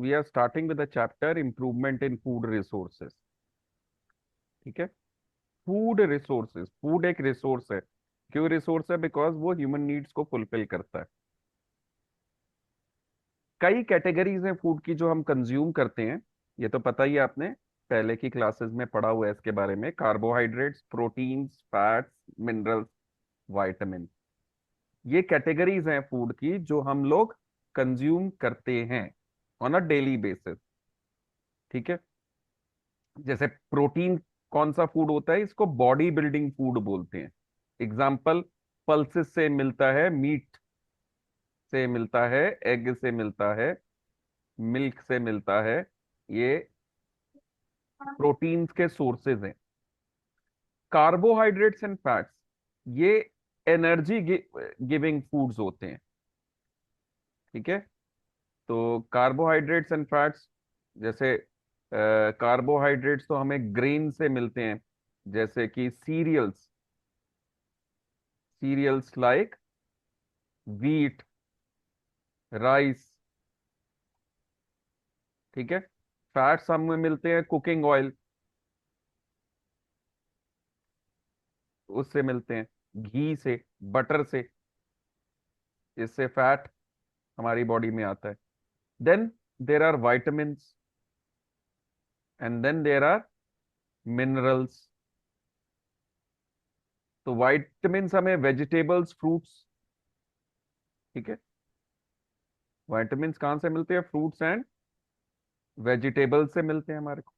We are starting with the chapter improvement in food resources. ठीक है। Food resources, food एक resource है। क्यों रिसोर्स है? बिकॉज वो ह्यूमन नीड्स को फुलफिल करता है। कई कैटेगरीज हैं फूड की जो हम कंज्यूम करते हैं, ये तो पता ही है आपने, पहले की क्लासेस में पढ़ा हुआ है इसके बारे में। Carbohydrates, proteins, fats, minerals, vitamin, ये कैटेगरीज हैं फूड की जो हम लोग कंज्यूम करते हैं ऑन अ डेली बेसिस। ठीक है। जैसे प्रोटीन कौन सा फूड होता है? इसको बॉडी बिल्डिंग फूड बोलते हैं। एग्जाम्पल, पल्सेस से मिलता है, मीट से मिलता है, एग से मिलता है, मिल्क से मिलता है। ये प्रोटीन्स के सोर्सेज हैं। कार्बोहाइड्रेट्स एंड फैट्स, ये एनर्जी गिविंग फूड्स होते हैं। ठीक है। तो कार्बोहाइड्रेट्स एंड फैट्स, जैसे कार्बोहाइड्रेट्स तो हमें ग्रेन से मिलते हैं, जैसे कि cereals, cereals like wheat, rice. ठीक है। फैट्स हमें मिलते हैं कुकिंग ऑयल, उससे मिलते हैं, घी से, बटर से, इससे फैट हमारी बॉडी में आता है। Then there are vitamins and then there are minerals. तो vitamins हमें वेजिटेबल्स, फ्रूट्स, ठीक है, vitamins कहाँ से मिलते हैं? फ्रूट्स एंड वेजिटेबल्स से मिलते हैं हमारे को।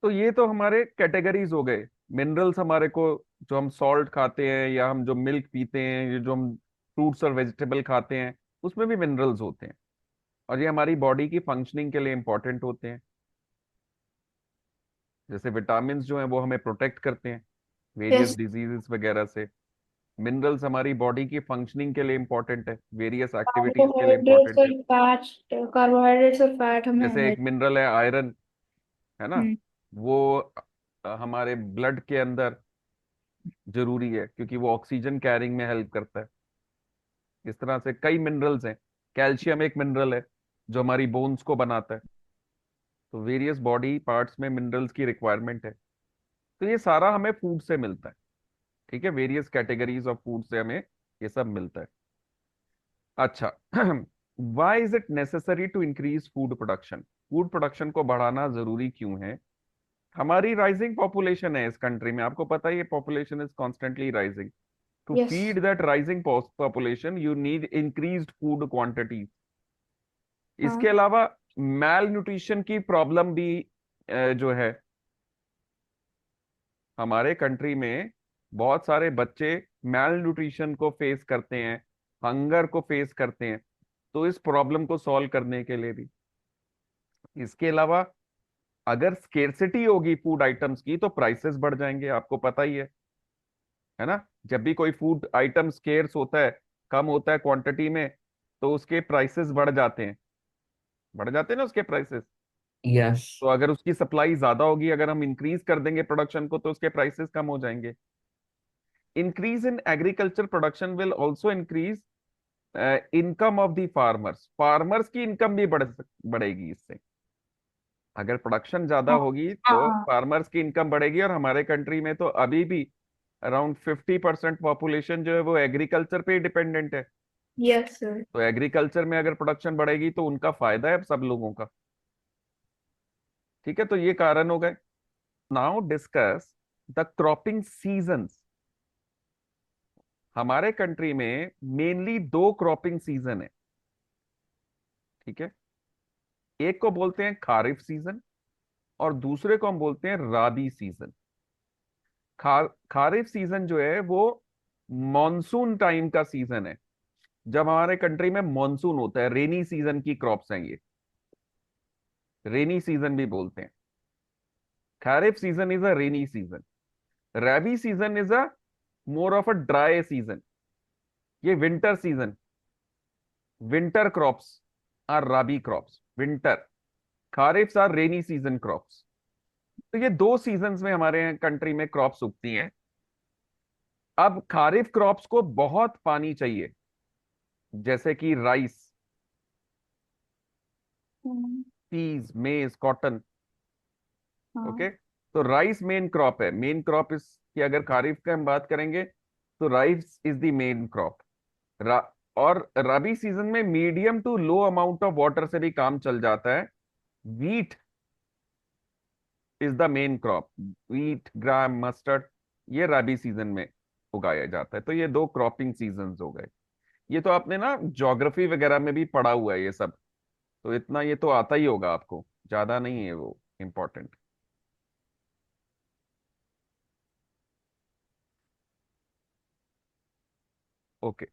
तो ये तो हमारे कैटेगरीज हो गए। मिनरल्स हमारे को, जो हम सॉल्ट खाते हैं या हम जो मिल्क पीते हैं, ये जो हम फ्रूट्स और वेजिटेबल खाते हैं, उसमें भी मिनरल्स होते हैं, और ये हमारी बॉडी की फंक्शनिंग के लिए इंपॉर्टेंट होते हैं। जैसे विटामिन जो हैं वो हमें प्रोटेक्ट करते हैं वेरियस यस। डिजीजेस वगैरह से। मिनरल्स हमारी बॉडी की फंक्शनिंग के लिए इंपॉर्टेंट है, वेरियस एक्टिविटीज के लिए कार्बोहाइड्रेट्स इंपॉर्टेंट है। और फैट, कार्बोहाइड्रेट्स और फैट हमें जैसे एक मिनरल है आयरन, है ना, हम्म। वो हमारे ब्लड के अंदर जरूरी है क्योंकि वो ऑक्सीजन कैरिंग में हेल्प करता है। इस तरह से कई मिनरल्स हैं। कैल्शियम एक मिनरल है जो हमारी बोन्स को बनाता है। तो वेरियस बॉडी पार्ट्स में मिनरल्स की रिक्वायरमेंट है। तो ये सारा हमें फूड से मिलता है। ठीक है। वेरियस कैटेगरीज ऑफ फूड से हमें ये सब मिलता है। अच्छा, why is it necessary to increase food production? Food production को बढ़ाना जरूरी क्यों है? हमारी राइजिंग पॉपुलेशन है इस कंट्री में, आपको पता ही है, population is constantly rising. To yes. Feed that rising population you need increased food quantities. हाँ। इसके अलावा मैल न्यूट्रिशन की प्रॉब्लम भी जो है हमारे कंट्री में, बहुत सारे बच्चे मैल न्यूट्रिशन को फेस करते हैं, हंगर को फेस करते हैं। तो इस प्रॉब्लम को सॉल्व करने के लिए भी, इसके अलावा अगर स्केर्सिटी होगी फूड आइटम्स की तो प्राइसेस बढ़ जाएंगे, आपको पता ही है ना। जब भी कोई फूड आइटम स्केर्स होता है, कम होता है क्वांटिटी में, तो उसके प्राइसेस बढ़ जाते हैं, बढ़ जाते हैं ना उसके प्राइसेस। यस। तो अगर उसकी सप्लाई ज्यादा होगी, अगर हम इंक्रीज कर देंगे प्रोडक्शन को, तो उसके प्राइसेस कम हो जाएंगे। Increase in agriculture production will also increase income of the farmers. Farmers की इनकम भी बढ़ेगी इससे। अगर प्रोडक्शन ज्यादा हाँ। होगी तो हाँ। फार्मर्स की इनकम बढ़ेगी। और हमारे कंट्री में तो अभी भी अराउंड 50% पॉपुलेशन जो है वो एग्रीकल्चर पे ही डिपेंडेंट है। Yes sir. तो एग्रीकल्चर में अगर प्रोडक्शन बढ़ेगी तो उनका फायदा है सब लोगों का। ठीक है। तो ये कारण हो गए। Now discuss the cropping seasons. हमारे कंट्री में मेनली दो क्रॉपिंग सीजन है। ठीक है। एक को बोलते हैं खारिफ सीजन, और दूसरे को हम बोलते हैं राबी सीजन। खारिफ सीजन जो है वो मॉनसून टाइम का सीजन है, जब हमारे कंट्री में मॉनसून होता है। रेनी सीजन की क्रॉप्स हैं ये, रेनी सीजन भी बोलते हैं। Kharif season is a rainy season. Rabi season is a more of a dry season. ये winter season, winter crops are rabi crops. Winter, kharifs are rainy season crops. तो ये दो सीजन्स में हमारे कंट्री में क्रॉप्स उगती हैं। अब खारिफ क्रॉप्स को बहुत पानी चाहिए, जैसे कि rice, hmm, peas, maize, cotton. हाँ। ओके, तो राइस मेन क्रॉप है। मेन क्रॉप इसकी अगर खरीफ की हम बात करेंगे तो rice is the main crop. रा, और रबी सीजन में medium to low amount of water से भी काम चल जाता है। Wheat is the main crop. Wheat, gram, mustard, ये रबी सीजन में उगाया जाता है। तो ये दो क्रॉपिंग सीजन्स हो गए। ये तो आपने ना ज्योग्राफी वगैरह में भी पढ़ा हुआ है ये सब, तो इतना ये तो आता ही होगा आपको, ज्यादा नहीं है वो इम्पोर्टेंट। ओके,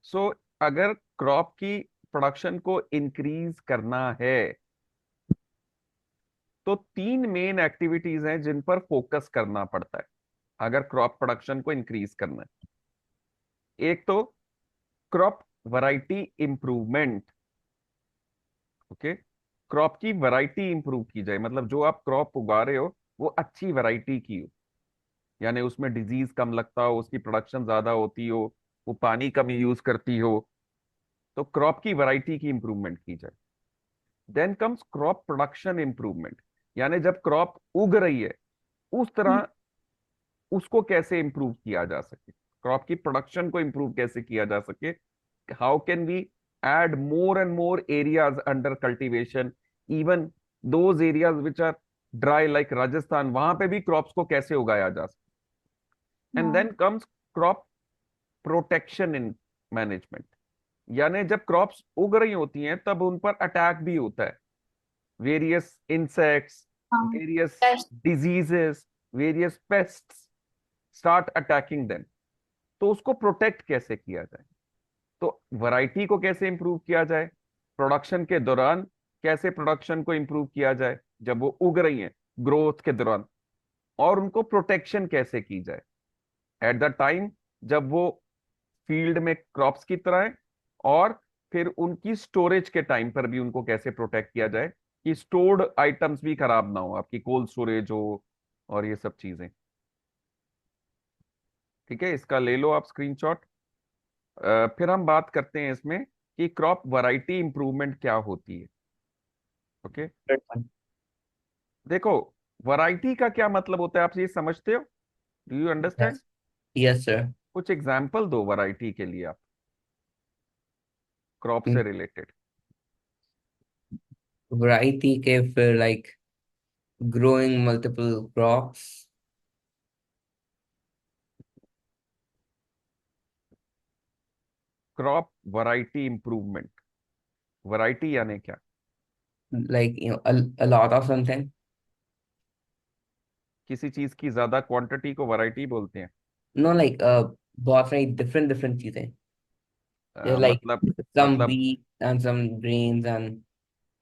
सो अगर क्रॉप की प्रोडक्शन को इंक्रीज करना है तो तीन मेन एक्टिविटीज हैं जिन पर फोकस करना पड़ता है अगर क्रॉप प्रोडक्शन को इंक्रीज करना है। एक तो crop variety improvement. Okay, crop की वैरायटी इंप्रूव की जाए, मतलब जो आप क्रॉप उगा रहे हो वो अच्छी वैरायटी की हो, यानी उसमें डिजीज कम लगता हो, उसकी प्रोडक्शन ज्यादा होती हो, वो पानी कम यूज करती हो। तो क्रॉप की वैरायटी की इंप्रूवमेंट की जाए। Then comes crop production improvement, यानी जब क्रॉप उग रही है उस हम्म, तरह उसको कैसे इंप्रूव किया जा सके, क्रॉप की प्रोडक्शन को इंप्रूव कैसे किया जा सके। How can we add more and more areas under cultivation, even those areas which are dry like Rajasthan, वहां पे भी क्रॉप्स को कैसे उगाया जा सकता। एंड हाँ। Then comes crop protection in management, यानी जब क्रॉप्स उग रही होती हैं तब उन पर अटैक भी होता है, वेरियस इंसेक्ट्स, हाँ। Various pests. Diseases, various pests start attacking them. तो उसको प्रोटेक्ट कैसे किया जाए, तो वैरायटी को कैसे इंप्रूव किया जाए, प्रोडक्शन के दौरान कैसे प्रोडक्शन को इंप्रूव किया जाए जब वो उग रही हैं ग्रोथ के दौरान, और उनको प्रोटेक्शन कैसे की जाए एट द टाइम जब वो फील्ड में क्रॉप्स की तरह है, और फिर उनकी स्टोरेज के टाइम पर भी उनको कैसे प्रोटेक्ट किया जाए कि स्टोर्ड आइटम्स भी खराब ना हो, आपकी कोल्ड स्टोरेज हो और ये सब चीजें। ठीक है, इसका ले लो आप स्क्रीनशॉट। फिर हम बात करते हैं इसमें कि क्रॉप वैरायटी इंप्रूवमेंट क्या होती है। ओके, देखो, वैरायटी का क्या मतलब होता है आप ये समझते हो, do you understand? Yes. Yes sir. कुछ एग्जाम्पल दो वैरायटी के लिए आप, क्रॉप से रिलेटेड। वैरायटी के फिर like growing multiple crops. Crop variety improvement, variety यानी क्या? like a lot of something. किसी चीज की ज्यादा क्वांटिटी को वैरायटी बोलते हैं। No, like बहुत सारी different different चीजें. They're like मतलब some मतलब wheat and some grains and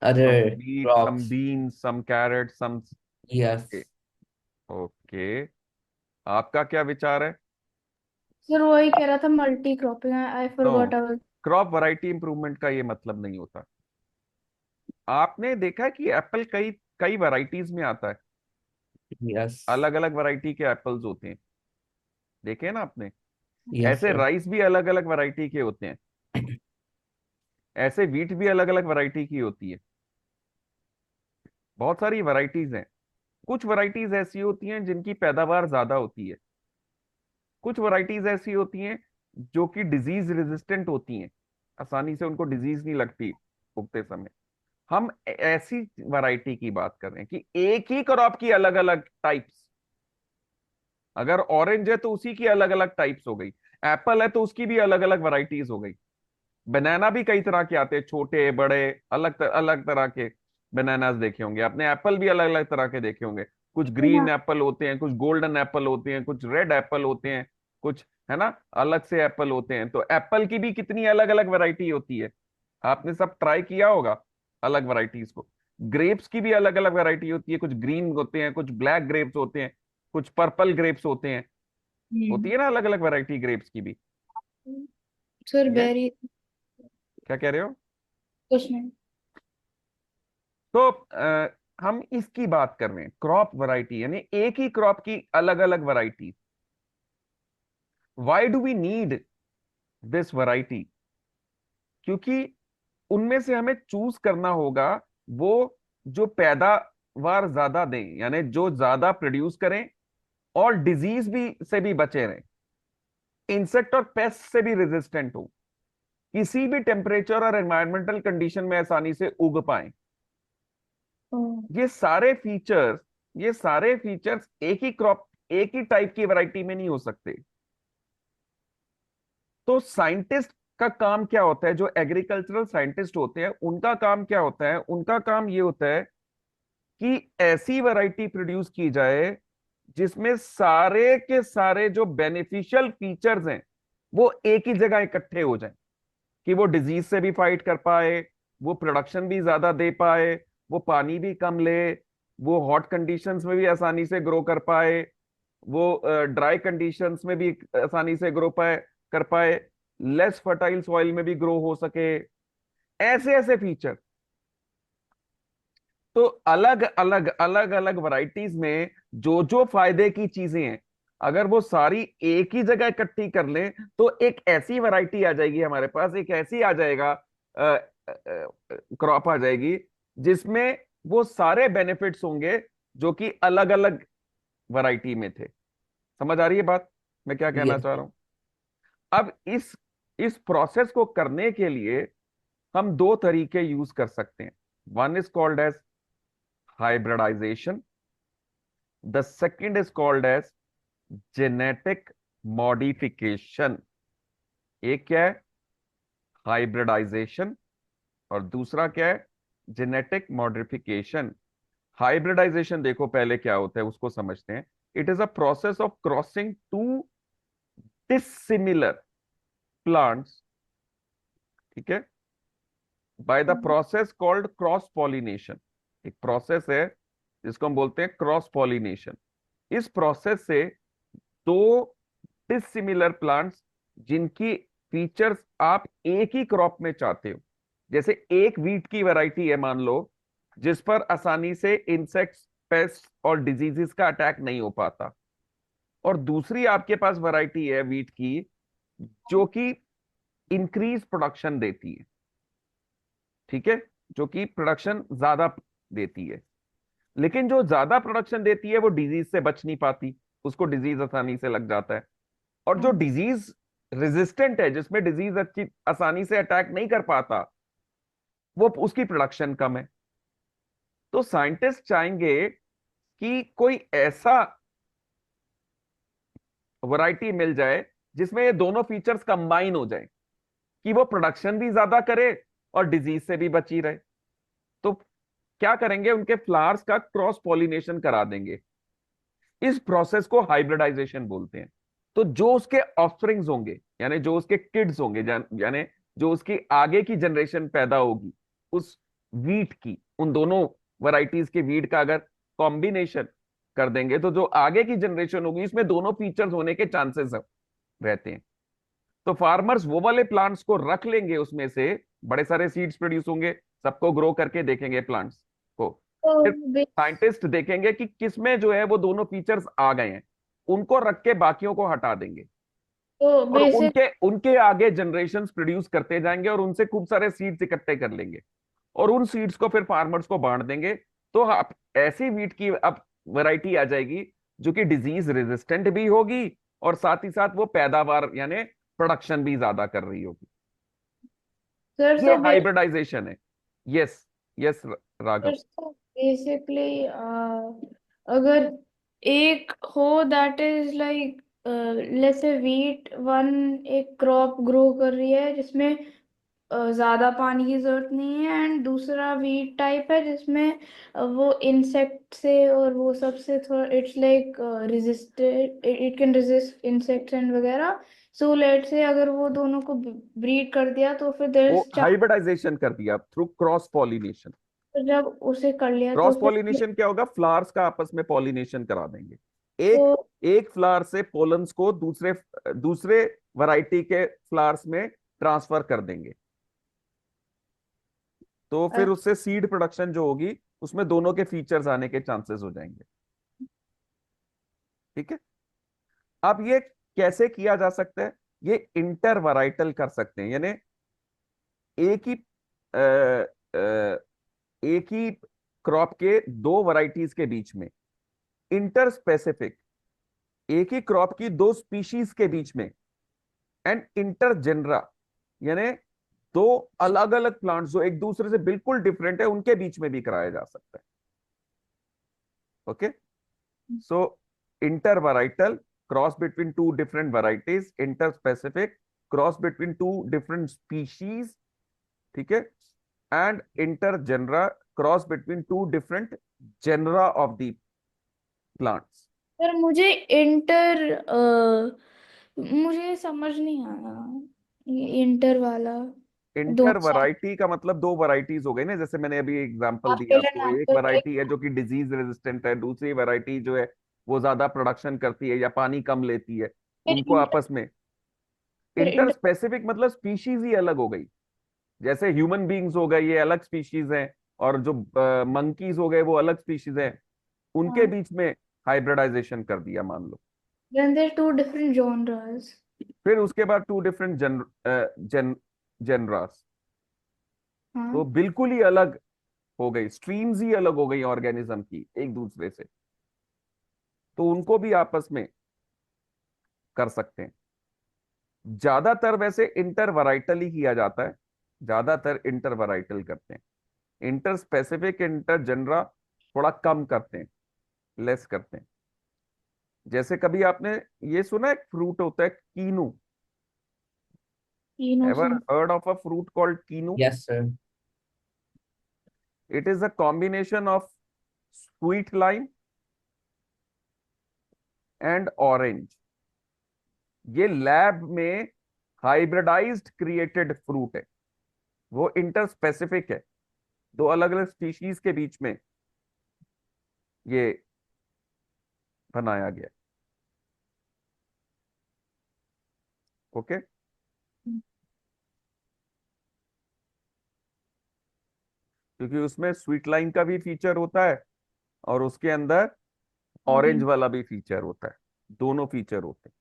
some other wheat, some crops. Bean, some carrot, some. Okay, Yes. Okay, आपका क्या विचार है? सर वही कह रहा था multi cropping, I know, forgot our. Crop variety improvement का ये मतलब नहीं होता। आपने देखा है कि एप्पल कई कई वैरायटीज में आता है, Yes. अलग अलग वैरायटी के एप्पल्स होते हैं, देखे ना आपने? Yes ऐसे sir. राइस भी अलग अलग वैरायटी के होते हैं, ऐसे वीट भी अलग अलग वैरायटी की होती है। बहुत सारी वैरायटीज हैं। कुछ वैरायटीज ऐसी होती हैं जिनकी पैदावार ज्यादा होती है, कुछ वैरायटीज ऐसी होती हैं जो कि डिजीज रेजिस्टेंट होती हैं, आसानी से उनको डिजीज नहीं लगती उगते समय। हम ऐसी वैरायटी की बात कर रहे हैं कि एक ही क्रॉप की अलग अलग टाइप्स, अगर ऑरेंज है तो उसी की अलग अलग टाइप्स हो गई, एप्पल है तो उसकी भी अलग अलग वैरायटीज हो गई। बनाना भी कई तरह के आते हैं, छोटे बड़े, अलग तरह के बनानास देखे होंगे आपने, एप्पल भी अलग अलग तरह के देखे होंगे। कुछ ग्रीन हाँ। एप्पल होते हैं, कुछ गोल्डन एप्पल होते हैं, कुछ रेड एप्पल होते हैं, कुछ, है ना, अलग से एप्पल होते हैं। तो एप्पल की भी कितनी अलग अलग वैरायटी होती है, आपने सब ट्राई किया होगा अलग वैरायटीज को। ग्रेप्स की भी अलग अलग वैरायटी होती है, कुछ ग्रीन होते हैं, कुछ ब्लैक ग्रेप्स होते हैं, कुछ पर्पल ग्रेप्स होते हैं। होती हम्म। है ना अलग अलग वैरायटी ग्रेप्स की भी। सर ठीक है, बेरी। क्या कह रहे हो? कुछ नहीं। तो हम इसकी बात कर रहे हैं, क्रॉप वैरायटी यानी एक ही क्रॉप की अलग अलग variety. Why do we need this variety? क्योंकि उनमें से हमें चूज करना होगा वो जो पैदावार ज्यादा दें, यानी जो ज्यादा प्रोड्यूस करें, और डिजीज भी से भी बचे रहें, इंसेक्ट और पेस्ट से भी रेजिस्टेंट हो, किसी भी टेम्परेचर और एनवायरमेंटल कंडीशन में आसानी से उग पाए। ये सारे फीचर्स ये सारे फीचर्स एक ही क्रॉप, एक ही टाइप की वैरायटी में नहीं हो सकते। तो साइंटिस्ट का काम क्या होता है, जो एग्रीकल्चरल साइंटिस्ट होते हैं उनका काम क्या होता है? उनका काम ये होता है कि ऐसी वैरायटी प्रोड्यूस की जाए जिसमें सारे के सारे जो बेनिफिशियल फीचर्स हैं वो एक ही जगह इकट्ठे हो जाएं, कि वो डिजीज से भी फाइट कर पाए, वो प्रोडक्शन भी ज्यादा दे पाए, वो पानी भी कम ले, वो हॉट कंडीशंस में भी आसानी से ग्रो कर पाए, वो ड्राई कंडीशंस में भी आसानी से ग्रो कर पाए, लेस फर्टाइल सॉइल में भी ग्रो हो सके, ऐसे ऐसे फीचर। तो अलग अलग वैरायटीज में जो जो फायदे की चीजें हैं, अगर वो सारी एक ही जगह इकट्ठी कर लें तो एक ऐसी वैरायटी आ जाएगी हमारे पास, एक ऐसी आ जाएगा क्रॉप आ जाएगी जिसमें वो सारे बेनिफिट्स होंगे जो कि अलग अलग वैरायटी में थे। समझ आ रही है बात मैं क्या कहना यस। चाह रहा हूं? अब इस प्रोसेस को करने के लिए हम दो तरीके यूज कर सकते हैं। One is called as hybridization, the second is called as genetic modification। एक क्या है? हाइब्रिडाइजेशन, और दूसरा क्या है? Genetic modification. हाइब्रिडाइजेशन देखो पहले क्या होता है उसको समझते हैं। It is a process of crossing to dissimilar plants, ठीक है, by the process called cross pollination. एक प्रोसेस है जिसको हम बोलते हैं क्रॉस पॉलिनेशन। इस प्रोसेस से दो डिसिमिलर प्लांट्स, जिनकी फीचर्स आप एक ही क्रॉप में चाहते हो, जैसे एक वीट की वैरायटी है मान लो, जिस पर आसानी से इंसेक्ट्स, पेस्ट और डिजीजेस का अटैक नहीं हो पाता, और दूसरी आपके पास वैरायटी है वीट की जो कि इंक्रीज प्रोडक्शन देती है, ठीक है, जो कि प्रोडक्शन ज्यादा देती है। लेकिन जो ज्यादा प्रोडक्शन देती है वो डिजीज से बच नहीं पाती, उसको डिजीज आसानी से लग जाता है। और जो डिजीज रेजिस्टेंट है, जिसमें डिजीज अच्छी आसानी से अटैक नहीं कर पाता, वो उसकी प्रोडक्शन कम है। तो साइंटिस्ट चाहेंगे कि कोई ऐसा वैरायटी मिल जाए जिसमें ये दोनों फीचर्स कंबाइन हो जाए, कि वो प्रोडक्शन भी ज्यादा करे और डिजीज से भी बची रहे। तो क्या करेंगे, उनके फ्लावर्स का क्रॉस पॉलिनेशन करा देंगे। इस प्रोसेस को हाइब्रिडाइजेशन बोलते हैं। तो जो उसके ऑफस्प्रिंग्स होंगे, यानी जो उसके किड्स होंगे, यानी जो उसकी आगे की जनरेशन पैदा होगी उस वीट की, उन दोनों वैरायटीज के वीट का अगर कॉम्बिनेशन कर देंगे तो जो आगे की जनरेशन होगी इसमें दोनों फीचर्स होने के चांसेस रहते हैं। तो फार्मर्स वो वाले प्लांट्स को रख लेंगे, उसमें से बड़े सारे सीड्स प्रोड्यूस होंगे, सबको ग्रो करके देखेंगे प्लांट्स को। तो फिर बे- साइंटिस्ट देखेंगे कि किसमें जो है वो दोनों फीचर्स आ गए हैं, उनको रख के बाकियों को हटा देंगे, तो और बेसिक उनके उनके आगे जनरेशन्स प्रोड्यूस करते जाएंगे, और उनसे खूब सारे सीड्स इकट्ठे कर लेंगे, और उन सीड्स को फिर फार्मर्स को बांट देंगे। तो आप ऐसी वीट की अब वैरायटी आ जाएगी जो कि डिजीज रेजिस्टेंट भी होगी, और साथ ही साथ वो पैदावार यानी प्रोडक्शन भी ज्यादा कर रही होगी। सर ये तो हाइब्रिडाइजेशन है। Yes, yes Raghav. बेसिकली अगर एक हो that is like let's say wheat one एक क्रॉप ग्रो कर रही है जिसमें ज्यादा पानी की जरूरत नहीं है, एंड दूसरा वीट टाइप है जिसमें वो इंसेक्ट से और वो सबसे थोड़ा it's like resisted, it can resist insects and वगैरह। सो लेट से अगर वो दोनों को ब्रीड कर दिया तो फिर देयर वो इज चांस। हाइब्रिडाइजेशन कर दिया थ्रू क्रॉस पॉलिनेशन। जब उसे कर लिया तो क्रॉस फिर पॉलिनेशन क्या होगा? फ्लावर्स का आपस में पॉलिनेशन करा देंगे। एक तो एक फ्लावर से पोलन्स को दूसरे दूसरे वैरायटी के फ्लावर्स में ट्रांसफर कर देंगे, तो फिर उससे सीड प्रोडक्शन जो होगी उसमें दोनों के फीचर्स आने के चांसेस हो जाएंगे। ठीक है। अब ये कैसे किया जा सकता है? ये इंटर वैराइटल कर सकते हैं, यानी एक ही एक ही क्रॉप के दो वैरायटीज के बीच में, इंटर स्पेसिफिक, एक ही क्रॉप की दो स्पीशीज के बीच में, एंड इंटर जेनरा, यानी दो अलग अलग प्लांट्स जो एक दूसरे से बिल्कुल डिफरेंट है उनके बीच में भी कराया जा सकता है। Okay, so inter varietal, cross between two different varieties, inter specific, cross between two different species, ठीक है, and inter genera, cross between two different genera of the plants. पर मुझे मुझे समझ नहीं आया ये इंटर वाला। इंटर दोनों वैरायटी का मतलब दो वैरायटीज हो गई ना, जैसे मैंने अभी एग्जांपल दिया ऑस्ट्रेलियन आपको, एक एप्पल वैरायटी है एक। जो कि डिजीज रेजिस्टेंट है, दूसरी वैरायटी जो है वो ज्यादा प्रोडक्शन करती है या पानी कम लेती है, फिर उनको इंटर आपस में। फिर इंटर इंटर स्पेसिफिक मतलब स्पीशीज ही अलग हो गई, जैसे ह्यूमन बींग्स हो गए ये अलग स्पीशीज हैं, और जो मंकीज हो गए वो अलग स्पीशीज हैं, उनके हाँ, बीच में हाइब्रिडाइजेशन कर दिया मान लो। then there are two different genres। फिर उसके बाद टू डिफरेंट जेनरास, तो हाँ। बिल्कुल ही अलग हो गई, स्ट्रीम्स ही अलग हो गई ऑर्गेनिज्म की एक दूसरे से, तो उनको भी आपस में कर सकते हैं। ज्यादातर वैसे इंटर वैराइटल ही किया जाता है, ज्यादातर इंटर वैराइटल करते हैं, इंटर स्पेसिफिक इंटर जनरा थोड़ा कम करते हैं, लेस करते हैं। जैसे कभी आपने ये सुना है फ्रूट होता है कीनू, तीनों ever soon. Heard of a fruit called kinnow? Yes, sir. It is a combination of sweet lime and orange. ये लैब में हाइब्रिडाइज्ड क्रिएटेड फ्रूट है, वो इंटर स्पेसिफिक है, दो अलग अलग स्पीशीज के बीच में ये बनाया गया। ओके, क्योंकि उसमें स्वीट लाइम का भी फीचर होता है और उसके अंदर ऑरेंज ऑरेंज। वाला भी फीचर होता है, दोनों फीचर होते हैं।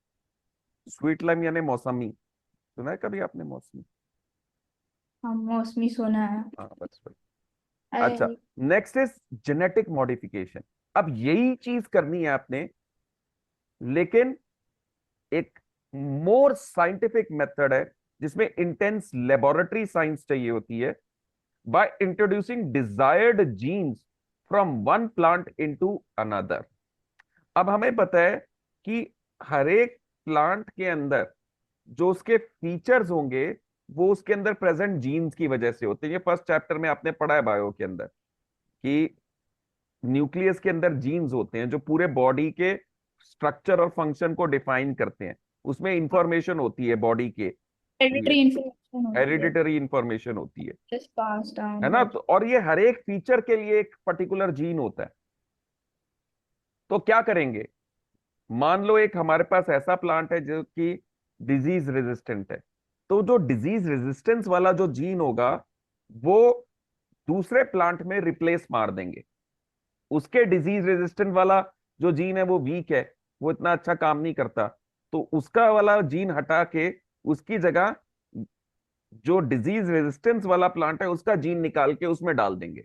स्वीट लाइम यानी मौसमी, सुना है कभी आपने मौसमी? हाँ, मौसमी सुना है। हाँ बस वही। अच्छा, आई। Next is genetic modification. अब यही चीज करनी है आपने, लेकिन एक मोर साइंटिफिक मेथड है जिसमें इंटेंस लेबोरेटरी साइंस चाहिए होती है, by introducing desired genes from one plant into another. अब हमें पता है कि हर एक प्लांट के अंदर जो उसके फीचर्स होंगे वो उसके अंदर प्रेजेंट जीन्स की वजह से होते हैं। ये फर्स्ट चैप्टर में आपने पढ़ा है बायो के अंदर कि न्यूक्लियस के अंदर जीन्स होते हैं जो पूरे बॉडी के स्ट्रक्चर और फंक्शन को डिफाइन करते हैं, उसमें इंफॉर्मेशन होती है बॉडी के लिए, हेरिडिटरी इंफॉर्मेशन होती है। हेरिडिटरी इंफॉर्मेशन होती जस्ट पास है डाउन ना, बाय। तो और ये हर एक फीचर के लिए एक पर्टिकुलर जीन होता है। तो क्या करेंगे, मान लो एक हमारे पास ऐसा प्लांट है जो कि डिजीज रेजिस्टेंट है, तो जो डिजीज रेजिस्टेंस वाला जो जीन होगा वो दूसरे प्लांट में रिप्लेस मार देंगे। उसके डिजीज रेजिस्टेंट वाला जो जीन है वो वीक है, वो इतना अच्छा काम नहीं करता, तो उसका वाला जीन हटा के उसकी जगह जो डिजीज रेजिस्टेंस वाला प्लांट है उसका जीन निकाल के उसमें डाल देंगे।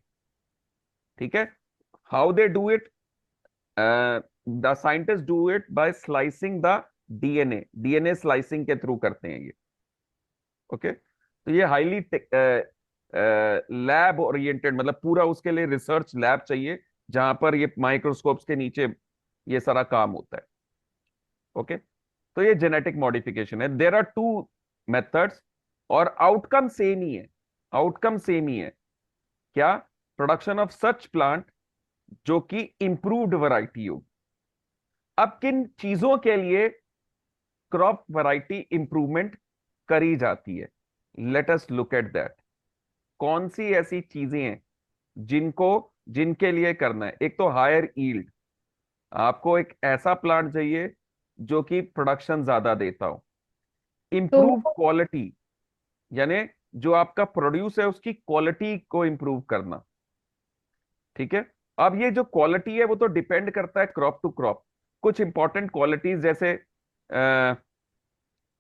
ठीक है, how they do it, the scientist do it by slicing the DNA, DNA slicing के थ्रू करते हैं ये। ओके, तो ये हाईली लैब ओरिएंटेड, मतलब पूरा उसके लिए रिसर्च लैब चाहिए जहां पर ये माइक्रोस्कोप्स के नीचे ये सारा काम होता है। ओके, तो ये जेनेटिक मॉडिफिकेशन है, देर आर टू मेथड्स, और आउटकम सेम ही है, आउटकम सेम ही है। क्या? प्रोडक्शन ऑफ सच प्लांट जो कि इंप्रूव्ड वैरायटी हो। अब किन चीजों के लिए क्रॉप वैरायटी इंप्रूवमेंट करी जाती है, let us look at that. कौन सी ऐसी चीजें हैं जिनको जिनके लिए करना है? एक तो हायर ईल्ड, आपको एक ऐसा प्लांट चाहिए जो कि प्रोडक्शन ज्यादा देता हो। तो इंप्रूव क्वालिटी, यानी जो आपका प्रोड्यूस है उसकी क्वालिटी को इंप्रूव करना। ठीक है, अब ये जो क्वालिटी है वो तो डिपेंड करता है क्रॉप टू क्रॉप। कुछ इंपॉर्टेंट क्वालिटीज जैसे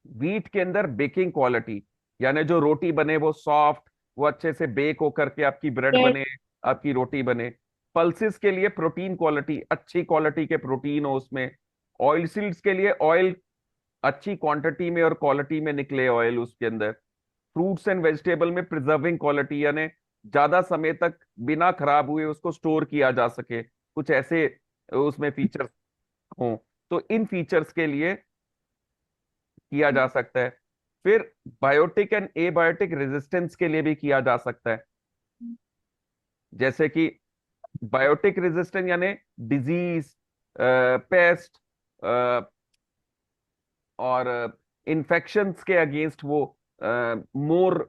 व्हीट के अंदर बेकिंग क्वालिटी, यानी जो रोटी बने वो सॉफ्ट, वो अच्छे से बेक होकर के आपकी ब्रेड ब्रेड बने, आपकी रोटी बने। पल्सेस के लिए प्रोटीन क्वालिटी, अच्छी क्वालिटी के प्रोटीन हो उसमें। ऑयल सीड्स के लिए ऑयल अच्छी क्वांटिटी में और क्वालिटी में निकले ऑयल उसके अंदर। फ्रूट्स एंड वेजिटेबल में प्रिजर्विंग क्वालिटी, यानी ज्यादा समय तक बिना खराब हुए उसको स्टोर किया जा सके, कुछ ऐसे उसमें फीचर्स हों। तो इन फीचर्स के लिए किया जा सकता है। फिर बायोटिक एंड एबायोटिक रेजिस्टेंस के लिए भी किया जा सकता है। जैसे कि बायोटिक रेजिस्टेंस यानी डिजीज, पेस्ट और इन्फेक्शंस के अगेंस्ट वो मोर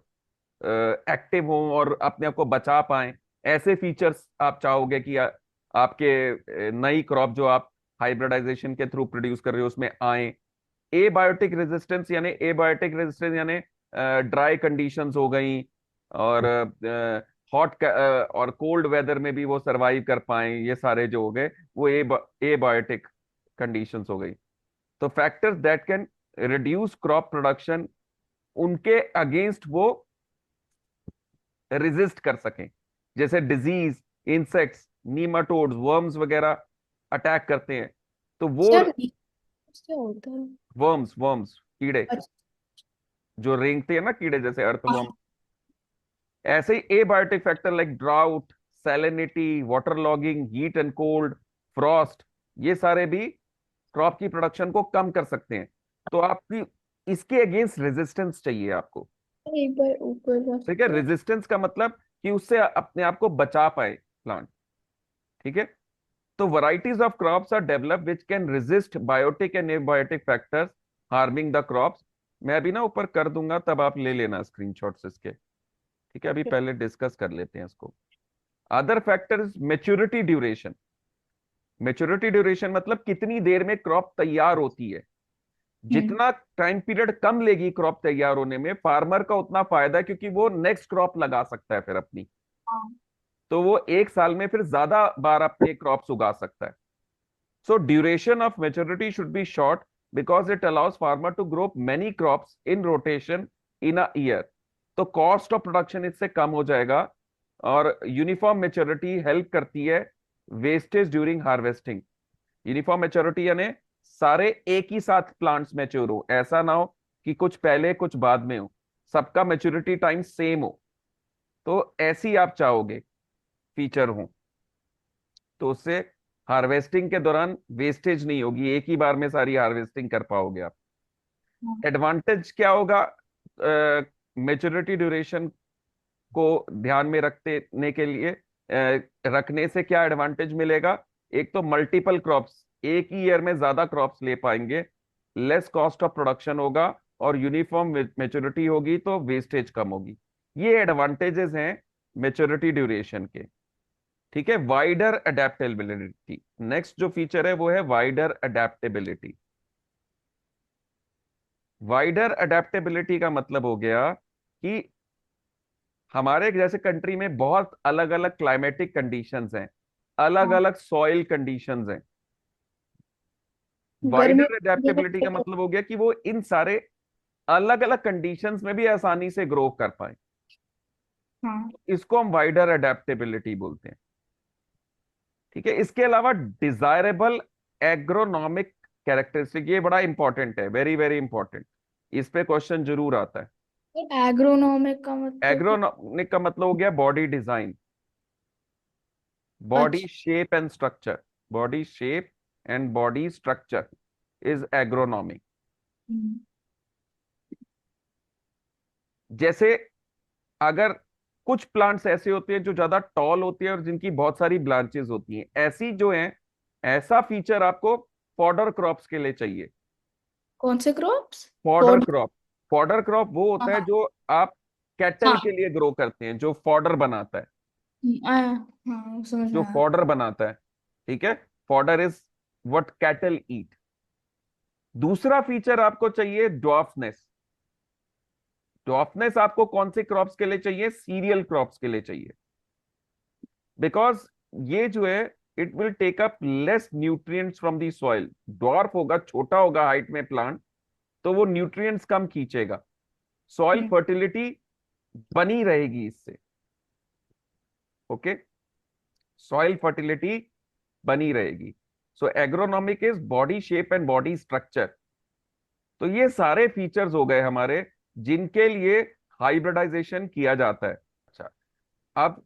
एक्टिव हों और अपने आप को बचा पाएं। ऐसे फीचर्स आप चाहोगे कि आपके नई क्रॉप जो आप हाइब्रिडाइजेशन के थ्रू प्रोड्यूस कर रहे हो उसमें आए। एबायोटिक रेजिस्टेंस यानी ड्राई कंडीशंस हो गई, और हॉट और कोल्ड वेदर में भी वो सरवाइव कर पाए, ये सारे जो हो गए वो एबायोटिक कंडीशंस हो गई। तो factors that can reduce crop production, उनके अगेंस्ट वो रेजिस्ट कर सकें। जैसे डिजीज, इंसेक्ट्स, नीमाटोड्स, वर्म्स वगैरह अटैक करते हैं, तो वो सर क्या होता है? वर्म्स वर्म्स कीड़े अच्छा। जो रेंगते हैं ना, कीड़े जैसे अर्थवर्म। ऐसे ही abiotic factor like drought, salinity, water logging, heat and cold, frost, ये सारे भी क्रॉप की प्रोडक्शन को कम कर सकते हैं। तो आपकी इसके अगेंस्ट रेजिस्टेंस चाहिए आपको। एक बार ऊपर जा ठीक है, सकते हो? रेजिस्टेंस का मतलब कि उससे अपने आप को बचा पाए प्लांट। ठीक है, तो varieties of crops are developed which can resist biotic and abiotic factors harming the crops। मैं अभी ना ऊपर कर दूंगा, तब आप ले लेना स्क्रीनशॉट्स इसके। ठीक है, अभी पहले डिस्कस कर लेते हैं इसको। Other factors, maturity duration. Maturity duration मतलब कितनी देर में क्रॉप तैयार होती है। हम्म। जितना टाइम पीरियड कम लेगी क्रॉप तैयार होने में, फार्मर का उतना फायदा है, क्योंकि वो नेक्स्ट क्रॉप लगा सकता है फिर अपनी। हाँ। तो वो एक साल में फिर ज्यादा बार अपने क्रॉप्स उगा सकता है। So duration of maturity should be short because it allows farmer to grow many crops in rotation in a year। तो कॉस्ट ऑफ प्रोडक्शन इससे कम हो जाएगा। और यूनिफॉर्म मेच्योरिटी हेल्प करती है wastage during harvesting. Uniform maturity यानी सारे एक ही साथ प्लांट्स मैच्योर हो, ऐसा ना हो कि कुछ पहले कुछ बाद में हो, सबका मेच्योरिटी टाइम सेम हो। तो ऐसी आप चाहोगे फीचर हो, तो उससे हार्वेस्टिंग के दौरान वेस्टेज नहीं होगी, एक ही बार में सारी हार्वेस्टिंग कर पाओगे आप। हाँ। एडवांटेज क्या होगा मेच्योरिटी ड्यूरेशन को ध्यान में रखने के लिए, रखने से क्या एडवांटेज मिलेगा? एक तो मल्टीपल क्रॉप्स, एक ही ईयर में ज्यादा क्रॉप्स ले पाएंगे, लेस कॉस्ट ऑफ प्रोडक्शन होगा, और यूनिफॉर्म मेच्योरिटी होगी तो वेस्टेज कम होगी। ये एडवांटेजेस हैं मेच्योरिटी ड्यूरेशन के। ठीक है, वाइडर अडेप्टेबिलिटी, नेक्स्ट जो फीचर है वो है वाइडर अडेप्टेबिलिटी। वाइडर अडेप्टेबिलिटी का मतलब हो गया कि हमारे जैसे कंट्री में बहुत अलग अलग क्लाइमेटिक कंडीशंस हैं, अलग हाँ। अलग सॉइल कंडीशंस हैं। गर्मी वाइडर अडेप्टेबिलिटी का मतलब हो गया कि वो इन सारे अलग अलग कंडीशंस में भी आसानी से ग्रो कर पाए। हाँ। इसको हम वाइडर अडेप्टेबिलिटी बोलते हैं। ठीक है, इसके अलावा डिजायरेबल एग्रोनॉमिक कैरेक्टरिस्टिक, ये बड़ा इंपॉर्टेंट है, वेरी वेरी इंपॉर्टेंट। इस पे क्वेश्चन जरूर आता है। एग्रोनॉमिक का मतलब क्या? एग्रोनॉमिक का मतलब हो गया बॉडी डिजाइन, बॉडी अच्छा। Shape and structure. Body shape and body structure is agronomic. Hmm. जैसे अगर कुछ प्लांट्स ऐसे होते हैं जो ज्यादा टॉल होते हैं और जिनकी बहुत सारी ब्रांचेस होती हैं, ऐसी जो हैं, ऐसा फीचर आपको फॉडर क्रॉप्स के लिए चाहिए। कौन से क्रॉप्स? फॉडर फॉड। क्रॉप, फॉडर क्रॉप वो होता है हाँ। जो आप कैटल हाँ। के लिए ग्रो करते हैं, जो फॉडर बनाता है, हाँ समझ में जो आया। फॉडर बनाता है। ठीक है, फॉडर इज व्हाट कैटल ईट। दूसरा फीचर आपको चाहिए ड्वार्फनेस। ड्वार्फनेस आपको कौन से क्रॉप्स के लिए चाहिए? सीरियल क्रॉप्स के लिए चाहिए। बिकॉज ये जो है, it will take up less nutrients from the soil. Dwarf होगा, छोटा होगा हाइट में प्लांट, तो वो न्यूट्रिएंट्स कम खींचेगा, सॉइल हम्म। फर्टिलिटी बनी रहेगी इससे। ओके, सॉइल फर्टिलिटी बनी रहेगी। So agronomic is body shape and body structure. तो ये सारे फीचर्स हो गए हमारे जिनके लिए हाइब्रिडाइजेशन किया जाता है। अच्छा, अब